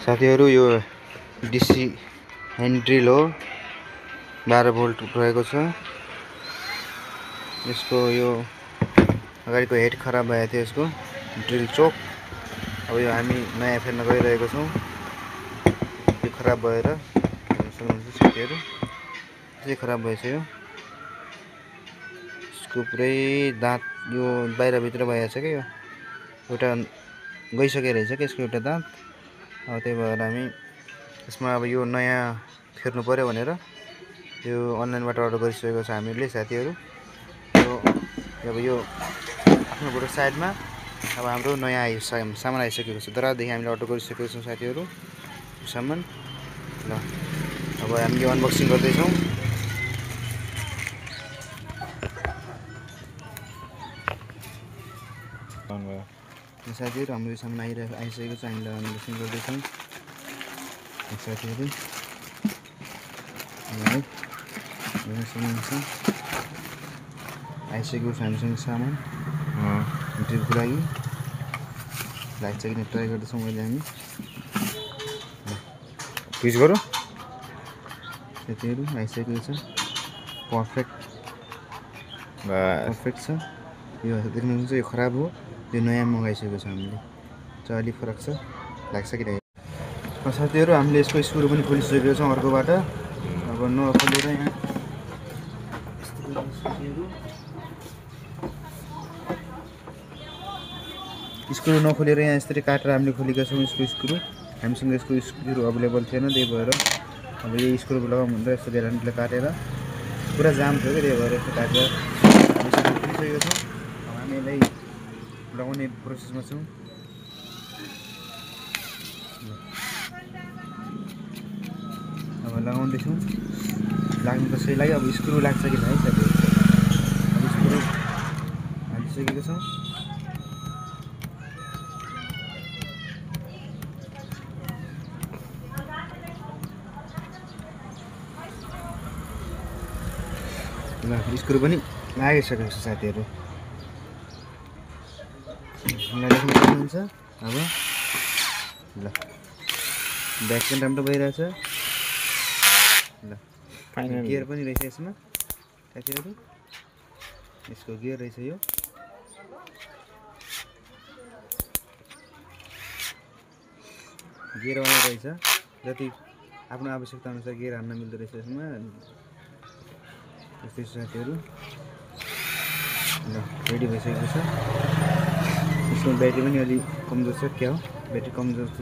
साथीहरु यो DC hand drill हो 12 भोल्ट रहेको छ। यसको यो अगाडिको हेड खराब भएको थियो यसको ड्रिल चोक। अब यो हामी नयाँ फेर्न गइरहेको छौं। यो खराब भएर सक्नुहुन्छ साथीहरु चाहिँ खराब भएछ यो। यसको पुरै दाँत यो बाहिर भित्र भइहाल्छ के यो एउटा गइसके रहेछ के यसको एउटा दाँत। अब त्यही भएर हामी यसमा अब यो नयाँ फेर्नु पर्यो भनेर यो अनलाइनबाट अर्डर गरिसकेको छ हामीले साथीहरु। अब यो आफ्नोबाट साइडमा अब हाम्रो नयाँ सामान आइसकेको छ। दरादेखि हामीले अर्डर गरिसकेको छौं साथीहरु सामान। ल अब हामी यो अनबक्सिङ गर्दै छौं। साथीहरु हाम्रो सामान आइसकेको छ। हामीले अनबक्सिङ गर्दै छौं साथीहरु। यो सामान छ आइसकेको छ हामीसँग सामान ड्रिलको लागि। लाग्छ कि ट्राई गर्दैछौँ अहिले हामी। पिच गरौँ साथीहरु आइसकेको छ। पर्फेक्ट छ यो। देख्नुहुन्छ यो खराब हो यो नयाँ मगाइसकेको छ हामीले। चाहिँ अलि फरक छ लाग्छ कि साथीहरु। हामीले यसको स्क्रु पनि खोलिसकेको छौं अर्कोबाट। अब नखोलेर यहाँ स्क्रु नखोलेर यहाँ यसरी काटेर हामीले खोलेका छौं यसको स्क्रु। हामीसँग यसको स्क्रु अवेलेबल थिएन त्यही भएर अब यो स्क्रु लगाउँ भनेर यसरी हामीले काटेर पुरा जाम थियो के त्यही भएर यसो काटेर हामी खोलिसकेका छौं। अब हामी यसलाई लगाउने प्रोसेसमा छौं। अब लगाउँदै छौं। लाग्नु त सही लाग्यो। अब स्क्रु लाग्छ कि है साथीहरु। अब स्क्रु हालिसकेको छौं। ल स्क्रु पनि लागिसकेको छ साथीहरु। मलाई देख्न सक्नुहुन्छ अब। ल ब्याक पनि राम्रो भइरहेछ। ल फाइनल गियर पनि रहेछ यसमा साथीहरु। यसको गियर रहेछ यो। गियर वाला रहेछ। जति आफ्नो आवश्यकता अनुसार गियर हान्न मिल्दो रहेछ यसमा। यस्तै साथीहरु। ल रेडी भइसकेको छ। यसको ब्याट्री पनि अलि कमजोर छ क्या हो। ब्याट्री कमजोर छ।